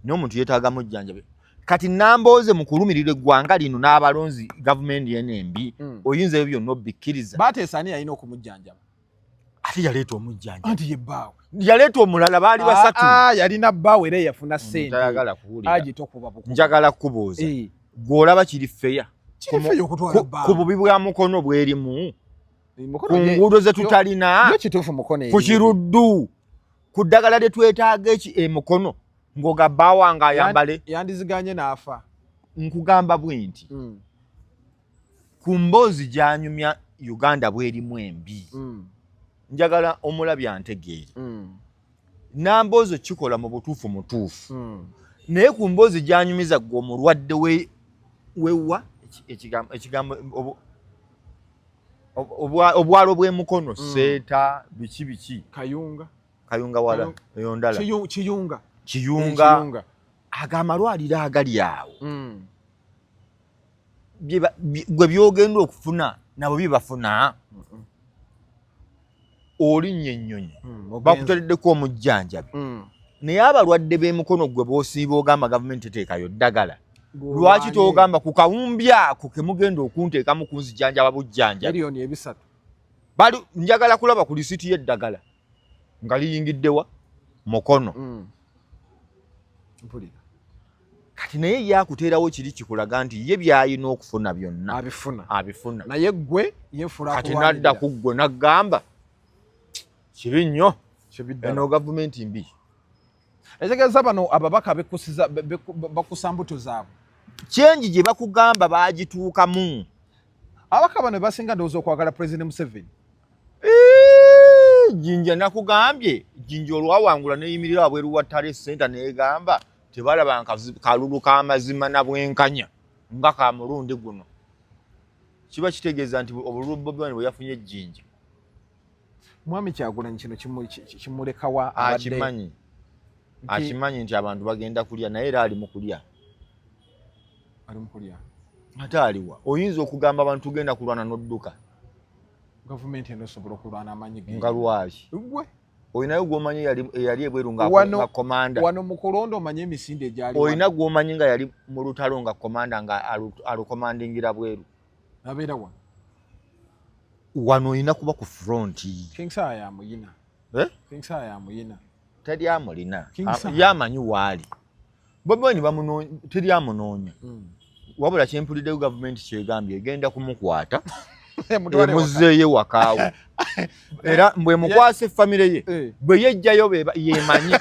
naye omuntu yeetaaga mujjanjabi kati Namboze mu kulumirira eggwanga lino n'abalonzi gavumenti yenembi oyinza ebyo byonna obikkiriza bateesani yalina okumujjanjaba ate yaleeta omujjanjabi anti ye bbaawe yaleeta omulala baali basatu yalina bbaawe era yafuna ssente tayagala kuwulira tokuba njagala kubuuza gw'olaba kiri feya ku bubi bwa mukono bwerimu ku nguudo ze tutalina ku kiruddu ku ddagala lye twetaaga emukono ngoga bbawanga ayambale yandiziganye n'afa nkugamba bwe nti ku mboozi gyanyumya Uganda bwerimu embi njagala omulabi antegeere Namboze kikola mu butuufu mutuufu naye ku mboozi gyanyumiza gwe omulwadde wewa ekigambo obwalo bw'emukono Seeta biki Kayunga wala eyo ndala Kiyunga agamalwaliro agali awo gwe byogenda okufuna nabo bibafuna olinnye ennyonyi bakutereddeko omujjanjabi naye abalwadde b'emikono gwe b'osiiba ogamba gavumenti eteekayo ddagala lwaki togamba ku kawumbi ako ke mugenda okunteekamu kunzijanjaba bujjanjabi miliyoni 3 bali njagala kulaba ku lisiti y'eddagala nga liyingiddewa mukono kati naye yakuteerawo kiri kikulaga nti ye byayina okufuna byonna abifuna naye gwe yefula kati nadda ku ggwe naggamba kibi nnyo eno gavumenti mbi etegeeza bano ababaka bakusa mbuto zaabwe kyenji gye bakugamba bagituukamu ababaka bano basinga ndowooza okwagala President Museveni Jinja nakugambye Jinja olwawangula neyimirira wabweru wa Tare Center neegamba tebalaba kalulu k'amazima na bwenkanya nga ka mulundi guno kiba kitegeeza nti obululu Bobi Wine bwe yafunye Jinja mwami Kyagulanyi kino kimulekawa abadde akimanyi nti abantu bagenda kulya naye era ali mu kulya ate aliwa oyinza okugamba abantu tugenda kulwana n'odduka gavumenti eno esobola okulwana amanyi nga lwaki oyinayo gwomanyi yali ebweru nga komanda wano mu Kolondo omanye emisinde egyali oyina gwomanyi nga yali mu lutalo nga komanda nga alukomandingira bweru abeera wano oyina kuba ku front King Saah yamuyina teri amulina yamanyi waali Bobi Wine teri amunoonya wabula kyempuliddeyo gavumenti kyegambye egenda kumukwata emuzzeeyo wakaawo era bwe mukwasa famire ye bwe yejjayo yemanyi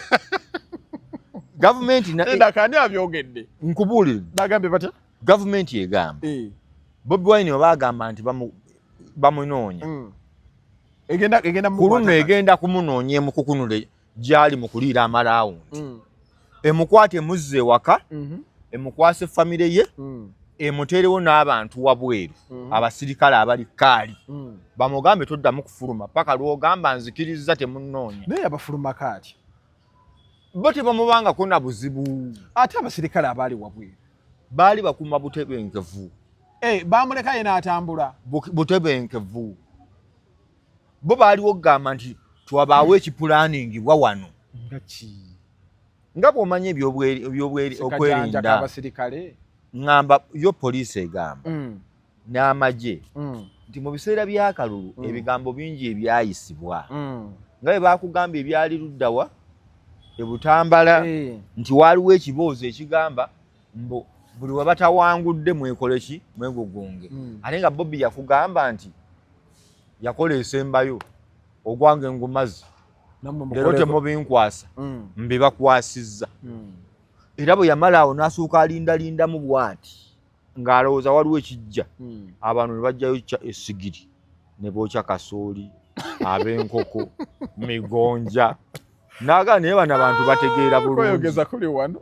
gavumenti kani abyogedde nkubuulire bagambye batya gavumenti egamba Bobi Wine oba agamba nti bamunoonya ku luno egenda kumunoonya emukukunule gyali mu kuliira amalawundi emukwate emuzze ewaka emukwase famire ye emuterewo n'abantu wabweru abasirikale abali kaali bamugambe toddamu kufuluma paka lwogamba nzikiriza temunoonya naye abafuluma kaati bo tebamubangako na buzibu ate abasirikale abaali wabweru baali bakuma butebenkevu bamuleka ye n'atambula butebenkevu bo baaliwo okugamba nti twabaawo ekipulaaningibwa wano nga bw'omanya ebyokwerinda abasirikale ngamba yo poliisi egamba n'amagye nti mu biseera by'akalulu ebigambo bingi ebyayisibwa nga bwe bakugamba ebyali luddawa ebutambala nti waaliwo ekiboozi ekigamba mbu buli we batawangudde mwekoleki mwegugunge ate nga Bobi yakugamba nti yakola esembayo ogwange ngumazi leero temubinkwasa mbibakwasizza era bwe yamala awo n'asooka alindalindamu bw'ati ng'alowooza waliwo ekijja abantu ne bajjayo essigiri ne bookya kasooli ab'enkoko migonja n'agaa naye bano abantu bategeera bulungi kuli wano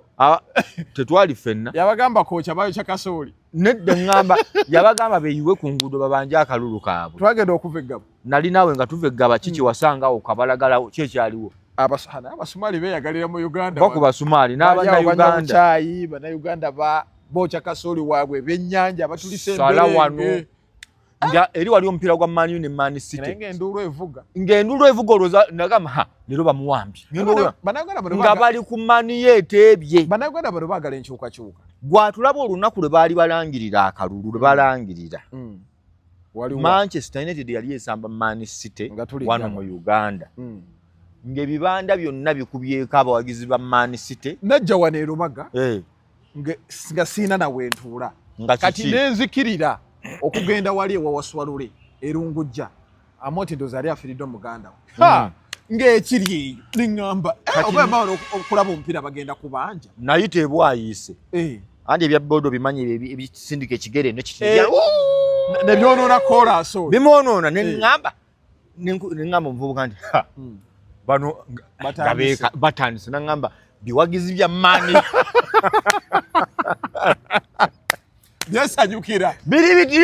tetwali ffenna yabagamba kookya bayokya kasooli nedda ŋŋamba yabagamba beeyiwe ku nguudo babanje akalulu kaabwe twagenda okuva eggaba nali naawe nga tuva eggaba kiki wasangaawo kabalagala kyekyaliwo abasumaali beeyagalira mu Uganda baku basumaali n'abannayuganda bannayuganda bookya kasooli waabwe ebyennyanja batulisa sala wano eri wali omupiira gwa Man U ne Man City ng'enduulu evuga olwoza nagamba leero bamuwambye nga bali ku mani yeeteebye bannayuganda bano baagala enkyukakyuka gwatulaba olunaku lwe baali balangirira akalulu lwe balangirira Manchester United yali esamba Man City wano mu Uganda ng'ebibanda byonna bikubyeko abawagizi ba Man City najja wano e Lubaga nga siina nawe ntuula kati nenzikirira okugenda wali ewawaswalule erungujja Amooti ndoozi ali afiiridde omuganda we ng'ekiri eyo neŋŋamba oba bamala okulaba omupiira bagenda kubanja nayita ebwayiise andi ebya bodo bimanyi ebisindika ekigere eno ne byonoona koolaasi oyo bimwonoona neŋŋamba omuvubuka nti bano batandise naŋŋamba biwagizi bya maani byesanyukira biri biti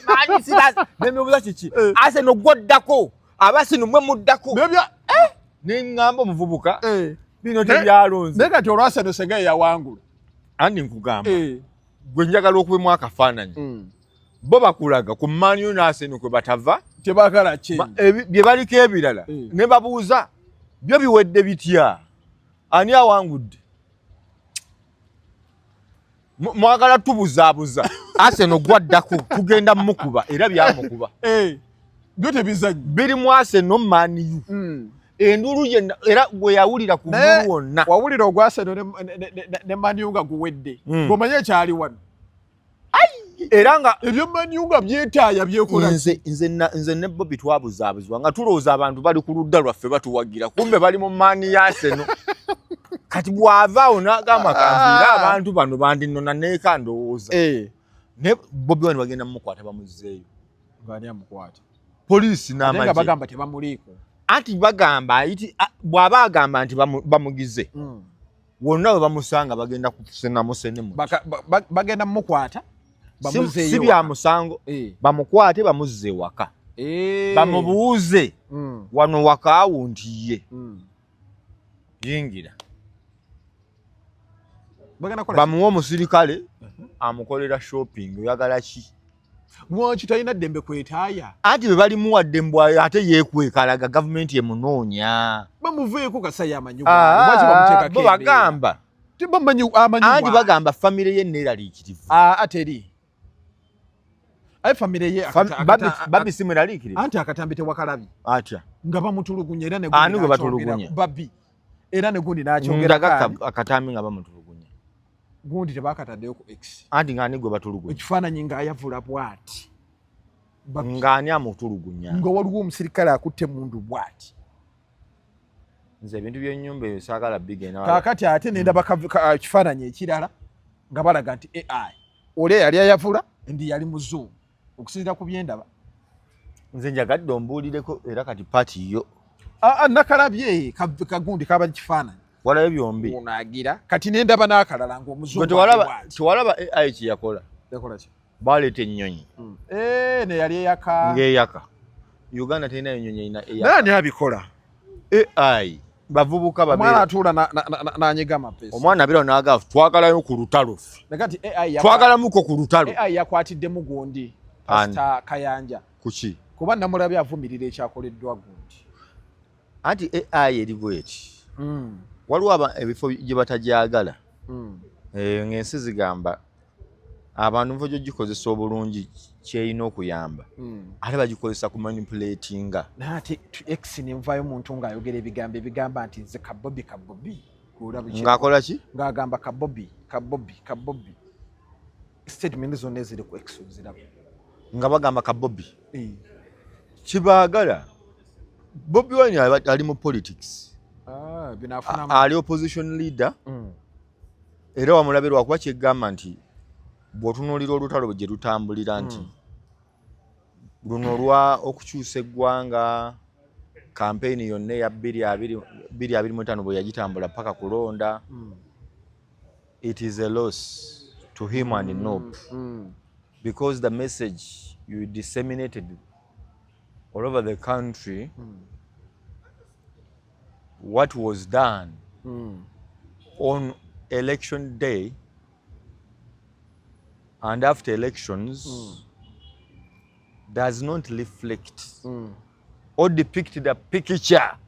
mani sibaza nemubuza kiki Arsenal gwoddako abasino mwe muddako nengamba omuvubuka bino tebyalonze naye kati olwa Arsenal senga yawangula andi nkugamba gwe njagala okubemu akafaananyi bo bakulaga ku Man U ne Arsenal kwe batava tebagala change bye baliko ebirala ne babuuza byo biwedde bitya ani awangudde mwagala tubuzaabuza Arsenal gwaddako tugenda mukuba era byamukuba byo tebizanyi biri mu Arsenal Man U enduru yenna era gwe yawulira ku nduru wonna wawulira ogwa Arsenal ne Man U nga guwedde ngomanye ekyali wano era nga ebyo Man U nga byetaaya byekola nze ne Bobby twabuzaabuzwa nga tulowooza abantu bali ku ludda lwaffe batuwagira kumbe bali mu Man U Arsenal kati bw'avaawo n'agamba kanviira abantu bano bandinona neeka ndowooza ne Bobby wani bagenda mumukwata bamuzzeeyo ng'ani amukwata poliisi n'amagye nga bagamba tebamuliiko anti bagamba bw'aba agamba nti bamugize wonna we bamusanga bagenda kusenamu sene bagenda mumukwata si bya musango bamukwate bamuzze ewaka bamubuuze wano wakaawo nti ye yingira bamuwa omusirikale amukolera shopping oyagala ki lwaki talina ddembe kwetaaya anti bwe balimuwadde mbwa ate yeekwekalaga gavumenti emunoonya bamuveeko kasaya amanyi lwaki bamuteekako bo bagamba anti bagamba famire ye neeraliikirivu teri aye famire ye babi si mweraliikirivu anti akatambi tewakalabi atya nga bamutulugunya era ani gwe batulugunya babi era ne gundi n'akyongera akatambi nga bamutulugunya gundi tebakataddeyo ku X anti ng'ani gwe batulugunya ekifaananyi ng'ayavula bw'ati ng'ani amutulugunya nga waliwo omusirikale akutte mundu bw'ati nze ebintu by'ennyumba eyo saagala bigenda kaakati ate nendaba kifaananyi ekirala nga balaga nti AI oli yali ayavula ndi yali muzungu okusinziira ku byendaba nze njagadde ombuulireko era kati paati yo nakalabye kagundi kaba kifaananyi walayo byombi onagira kati nendaba n'akalala ng'omuzungu tewalaba AI kyeyakola baleeta ennyonyi ne yali eyaka ng'eyaka Uganda terinayo ennyonyi erina naani abikola AI bavubuka omwana atuula n'anyiga amapeesa omwana abeera n'agaafu twagalayo ku lutalo nakati AI twagalamuko ku lutalo AI yakwatiddemu gundi Pastor Kayanja kuki kuba namulabye avumirira ekyakoleddwa gundi anti AI eri bweti waliwo ebifo gye batagyagala ng'ensi zigamba abantu nfo gyo gikozesa obulungi kyeyina okuyamba ate bagikozesa ku manipulatinga naate X nenvayo muntu ng'ayogera ebigamba nti nze kabobi ng'akola ki ng'agamba kabobi statement zonna eziri ku X ziraba nga bagamba kabobi kibaagala Bobi Wine ali mu politics ali opposition leader era wamulabirwa kuba kyegamba nti bw'otunuulira olutalo gye lutambulira nti luno lwa okukyusa eggwanga kampeyini yonna eya 2025 bwe yagitambula paka kulonda it is a loss to him and NOP because the message you disseminated all over the country what was done on election day and after elections does not reflect or depict the picture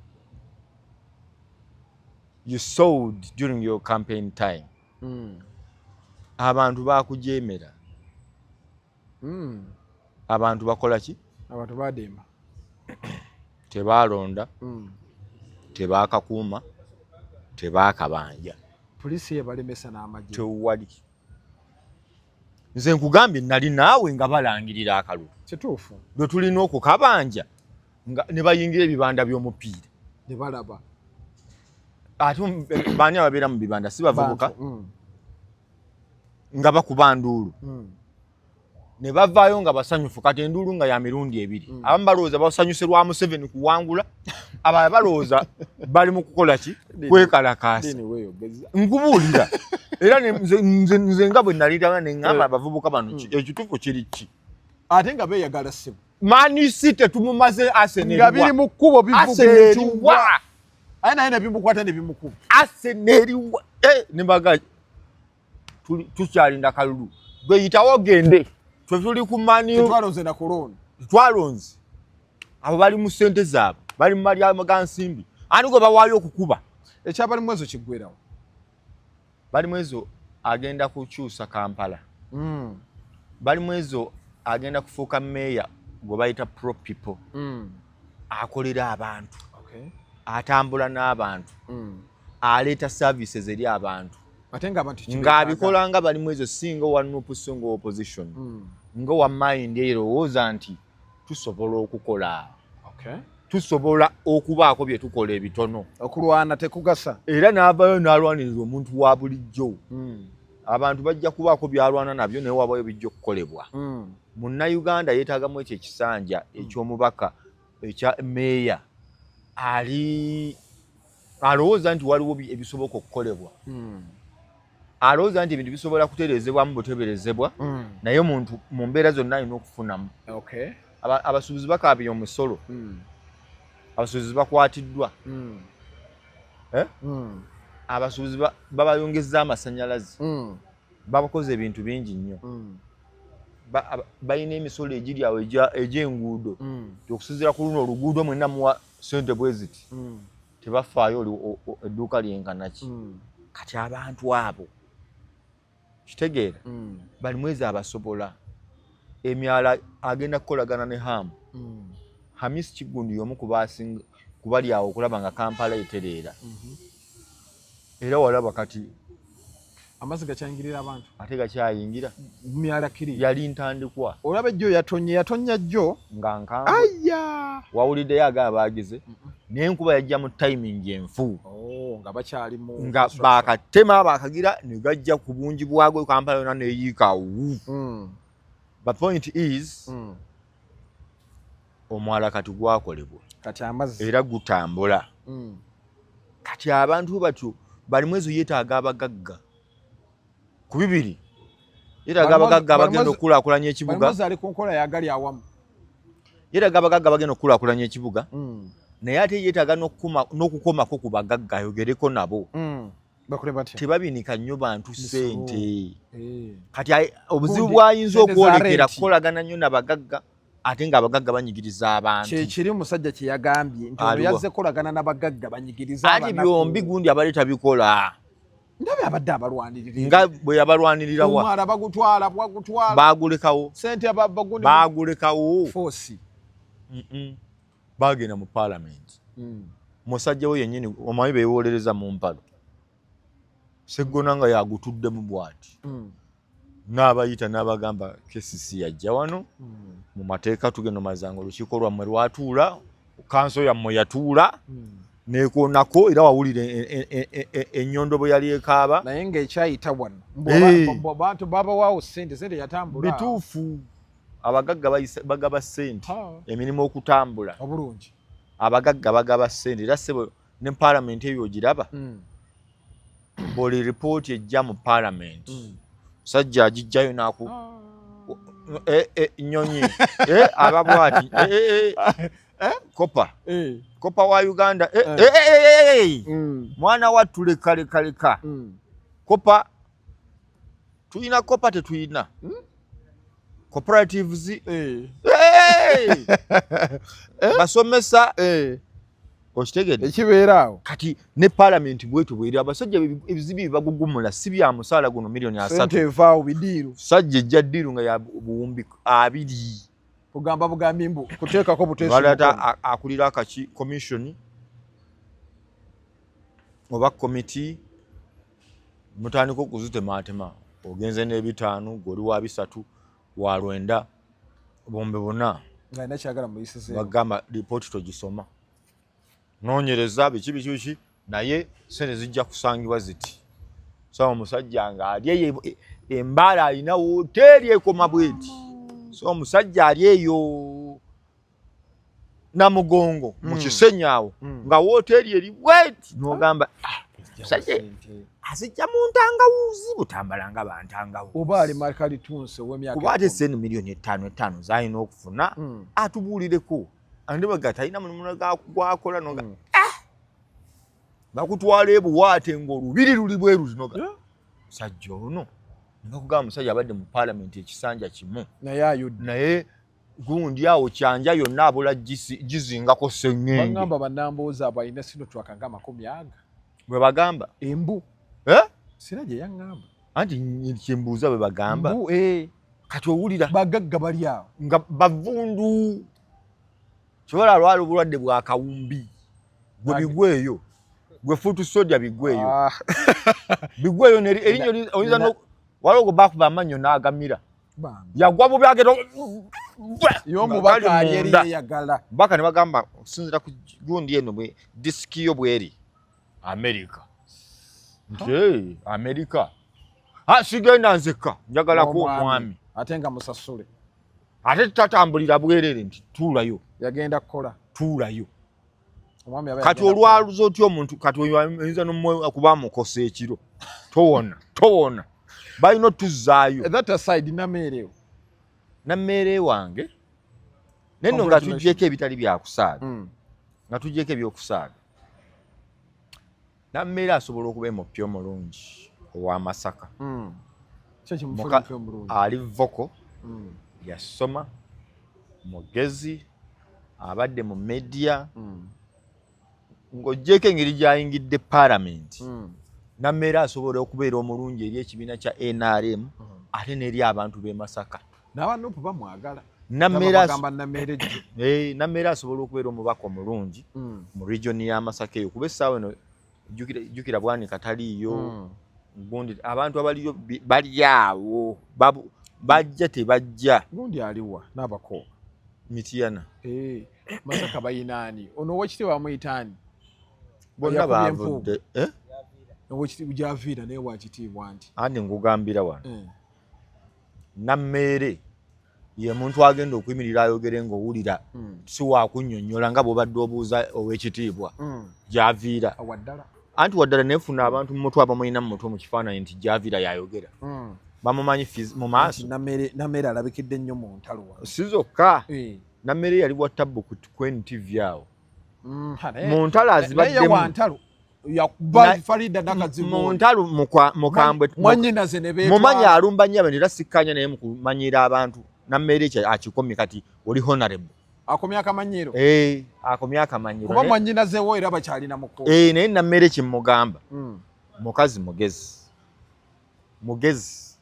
you sowed during your campaign time. Abantu bakujemera. Abantu bakola ki? Abantu bademba. Tebalonda. Tebakakuuma. Tebakabanja. Poliisi yebalemesa n'amagye. Tewali. Nze nkugambye nali naawe nga balangirira akalulu. Kituufu. Bwe tulina okukabanja nga ne bayingira ebibanda by'omupiira. Ne balaba. Ate baani ababeera mu bibanda si bavubuka nga bakuba nduulu. Ne bavaayo nga basanyufu kati enduulu nga ya mirundi ebiri. Abamu balowooza basanyuse lwa Museveni kuwangula. Abalala balowooza bali mu kukola ki? Kwekalakaasa. Nkubuulira. era nze nga bwe nalira ne ngamba abavubuka bano ekituufu kiri ki ate nga beeyagala ssebo Man City tumumaze Arsenal nga biri mu kkubo bivuga entuwa aye naye ne bimukwata ne bimukuba Arsenal nimbaga tukyalinda kalulu gweyitawo gende twe tuli ku mani twalonze na korona twalonze abo bali mu ssente zaabwe bali mu mali amagansimbi ani gwe bawaayo okukuba ekyabali mwezo kiggwerawo bali mwezo agenda kukyusa Kampala bali mwezo agenda kufuuka meeya gwe bayita pro people akolera abantu atambula n'abantu aleeta services eri abantu ate nga abantu ng'abikola nga bali mwezo singa wa Nuupu Songa opposition nga wa mind erowooza nti tusobola okukola tusobola okubaako bye tukola ebitono okulwana tekugasa era n'avayo n'alwanirira omuntu wa bulijjo abantu bajja kubaako byalwana nabyo naye wabayo bijja okukolebwa munnayuganda yeetaagamu ekyo ekisanja eky'omubaka ekya meeya alowooza nti waliwo ebisoboka okukolebwa alowooza nti ebintu bisobola kutereezebwamu buteberezebwa naye omuntu mu mbeera zonna alina okufunamu abasuubuzi bakaabye omusolo abasuubuzi bakwatiddwa abasuubuzi babayongeza amasannyalaze babakoze ebintu bingi nnyo balina emisolo egiri awo egy'enguudo okusinziira ku luno oluguudo mwenna muwa ssente bwe ziti tebafaayo edduuka lyenkanaki kati abantu abo kitegeera bali mwezi abasobola emyala agenda kukolagana ne hamu Hamisi Kigundi y'omu ku bali awo okulaba nga Kampala etereera era walaba kati amazzi gakyayingirira abantu ate gakyayingira myala kiri yali ntandikwa olaba jjo yatonya jjo nga nkamba wawuliddeyo agaba baagize naye enkuba yajja mu timing enfu nga bakyali mu nga baakatema baakagira ne gajja ku bungi bwagwe Kampala yonna neeyiika but point is omwala kati gwakolebwa kati amazzi era gutambula kati abantu batyo bali mwezi yeetaaga abagagga ku bibiri yeetaaga abagagga bagenda okukulaakulanya ekibuga ali ku nkola yagali awamu yeetaaga abagagga bagenda okukulaakulanya ekibuga naye ate yeetaaga n'okukomako ku bagagga ayogereko nabo tebabinika nnyo bantu ssente kati obuzibu bwayinza okwolekera kukolagana nnyo nabagagga ate ng'abagagga banyigiriza abantu kyekiri omusajja kye yagambye nti olwo yazze kolagana n'abagagga banyigiriza abantu ati byombi gundi abaleeta bikola ndabe abadde abalwanirira nga bwe yabalwanirira wa omwala bagutwala baagulekawo sente abagundi baagulekawo force baagenda mu parliament musajja we yennyini omanyi beewolereza mu mpalo Seggona nga yagutuddemu bw'ati n'abayita n'abagamba KCC yajja wano mu mateeka tugenda mazanga olukiiko lwammwe lwatuula kanso yammwe yatuula neekoonako era wawulira ennyondo bwe yali ekaaba naye ng'ekyayita wano bantu babawaawo ssente yatambula bituufu abagagga bagaba ssente emirimu okutambula obulungi abagagga bagaba ssente era ssebo ne paalamenti eyo ogiraba buli ripooti ejja mu paalamenti sajja agijjayo naku nyonyi ababwati kopa wa Uganda mwana wattu leka kopa tuyina kopa tetuyina cooperatives basomesa okitegedde ekibeeraawo kati ne paalamenti bwetu bweri abasajja ebizibu bagugumula si bya musaala guno milioni 3 sajja ejja ddiiru nga ya buwumbi 2 kugamba bugambi mbu kuteekako buteeso balata akulira akaki commission oba committee mutandika okuzitemaatema ogenze n'ebitaano goli wa 3 wa 9 bombe bonna nga ina kyagala muyisize bagamba report togisoma noonyereza biki naye sente zijja kusangibwa ziti so omusajja nga ali embaala alina woteeri ekoma bweti so omusajja ali eyo Namugongo mu Kisenyi awo nga woteeri eri bweti n'ogamba asijja mu ntangawuzi butambala nga bantangawuzi oba ali makali tunse w'emyaka kuba ate sente milioni 5 zalina okufuna atubuulireko andi bagata alina mulimu gwakola noga bakutwala ebuwaate ng'olubiri luli bweru zinoga musajja ono nibakugamba musajja abadde mu paalamenti ekisanja kimu naye gundi awo kyanja yonna abula gizingako sengenge bagamba bannamboozi abo alina sino twakanga 40 bwe bagamba embu sina gye yaŋŋamba anti kyembuuza bwe bagamba kati owulira bagagga bali awo nga bavundu kibola alwala obulwadde bwa kawumbi gwe bigweyo gwe futu soja bigweyo bigweyo erinyo oyinza waliwo bakuba amanyo n'agamira yagwa bubi agenda y'omubaka ali eri yeyagala baka ne bagamba okusinziira ku gundi eno bwe disiki yo bweri America nti America sigenda nzekka njagalako omwami ate nga musasule ate tatambulira bwerere nti tuulayo yagenda kukola tuulayo kati olwaluza otya omuntu kati oyinza kuba mukosa ekiro towona balina otuzaayo that aside nammeere wange nenno nga tuggyeko ebitali byakusaaga nga tuggyeko ebyokusaaga nammeere asobola okuba emupya omulungi ow'Amasaka ali voko yasoma mugezi abadde mu media ng'oggyeko engeri gy'ayingidde paalamenti nammeere asobola okubeera omulungi eri ekibiina kya NRM ate n'eri abantu b'e Masaka n'abanupu bamwagala nammeere asobola okubeera omubaka omulungi mu regioni y'Amasaka eyo kuba essaawa eno jjukira Bwanika taliiyo gundi abantu abaliyo bali awo bajja tebajja gundi aliwa n'abako Mityana Masaka bayinaani ono owekitiibwa bamuyitaani bonna baavudde owekitiibwa gy'aviira naye wakitiibwa nti andi ngugambira wano nammeere ye muntu agenda okuyimirira ayogere ng'owulira si waakunnyonnyola nga bw'obadde obuuza ow'ekitiibwa gy'aviira anti waddala neefuna abantu mu mutwe abamulina mu mutwe mu kifaananyi nti gy'aviira yayogera bamumanyi mu maaso nammeere alabikidde nnyo mu ntalo si zokka nammeere yali bwa tabbu ku NTV awo mu ntalo azibaddemu mu ntalo mukambwe mumanyi alumba nnyo abantu era sikkanya naye mu kumanyira abantu nammeere ekyo akikomye kati oli honorable akomye akamanyiro akomye akamanyiro kuba mwannyinaze wo era bakyalina muko naye nammeere kimugamba mukazi mugezi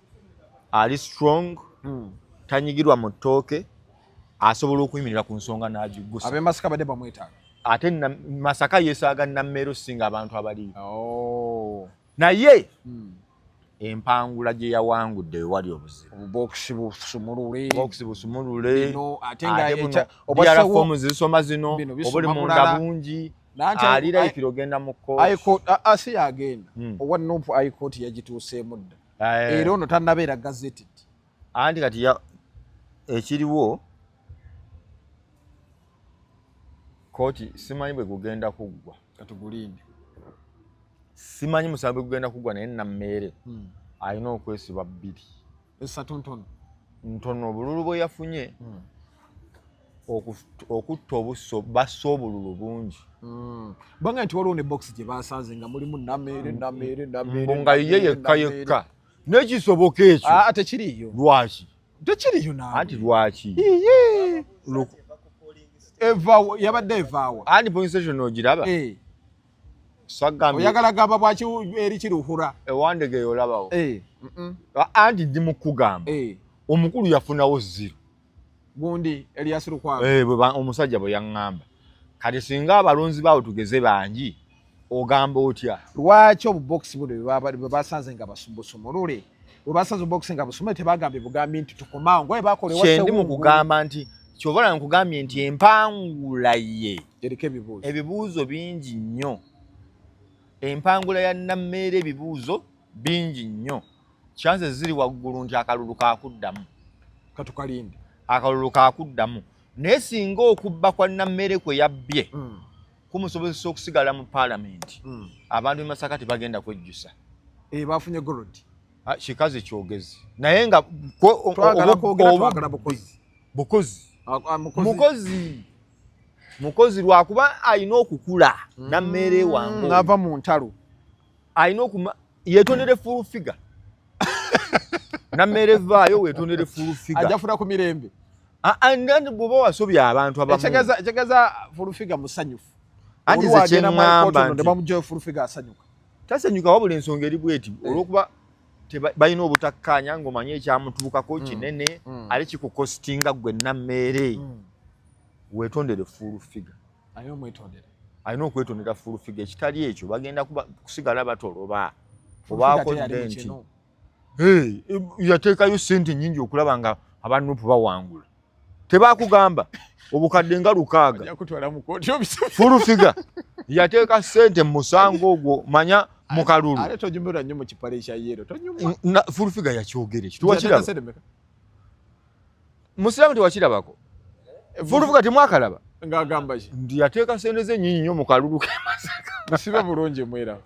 ali strong tanyigirwa mu ttooke asobola okuyimirira ku nsonga n'agiggusa ab'e Masaka badde bamwetaaga ate Masaka yeesaaga nammeere osinga abantu abaliyo naye empangula gye yawangudde wewali obuzibu bokisi busumulule ate fomu zisoma zino obuli munda bungi alirayikira ogenda mu asi yagenda owa Nuupu High Court yagituuseemu dda era ono tannabeera gazetted anti kati ekiriwo kooti simanyi bwe gugenda kuggwa katugulinde simanyi musango bwe gugenda kuggwa naye nammeere alina okwesiba 2 esatu ntono obululu bwe yafunye okutta obuso bassa obululu bungi banga nti waliwo ne box gye basanze nga mulimu nammeere nga ye yekka nekisoboka ekyo tekiriyo lwaki tekiriyo nawe anti lwaki yabadde evaawa anti police station ogiraba oyagala gamba bwaki eri kiruhura ewandege olabawo anti ndi mu kugamba omukulu yafunawo 0 gundi Elias Lukwago omusajja bwe yaŋŋamba kati singa abalonzi bawo tugeze bangi ogamba otya lwaki obubokisi buno bwe basanze nga basumbusumulule bwe basanze obubokisi nga busumule tebagambye bugambi nti tukomaawo ngoye bakolewa kyendi mu kugamba nti kyobola nkugambye nti empangula ye eriko ebibuuzo bingi nnyo empangula ya nammeere ebibuuzo bingi nnyo chances ziri waggulu nti akalulu kaakuddamu katukalinde akalulu kaakuddamu naye singa okubba kwa nammeere kwe yabbye kumusobozesa okusigala mu parliament abantu Masaka tebagenda kwejjusa bafunye gold kikazi kyogezi naye nga mukozi lwakuba alina okukula nammere wangu ngava mu ntalo alina yetondere full figure nammere vaayo wetondere full figure ajafuna ku mirembe andandi bwoba wasobya abantu abamu ekitegeeza full figure musanyufu andize kyengamba nti bamugjayo full figure asanyuka tasanyuka wabula ensonga eri bweti olwokuba balina obutakkaanya ng'omanye ekyamutuukako kinene ali kikukostinga gwe nammere wetondere full figure alina okwetondera full figure ekitali ekyo bagenda kusigala batoloba obaakodde nti yateekayo ssente nnyingi okulaba nga abanupu bawangula tebakugamba obukadde nga 600 full figure yateeka ssente mu musango ogwo manya mu kalulu ate tojumira nnyo mu kipale kya yero tonyuma full figure yakyogere ekyo tuwakiraba musiramu tewakirabako full figure temwakalaba ng'agamba ki ndi yateeka ssente ze nnyingi nnyo mu kalulu ke Masaka musibe bulungi mwera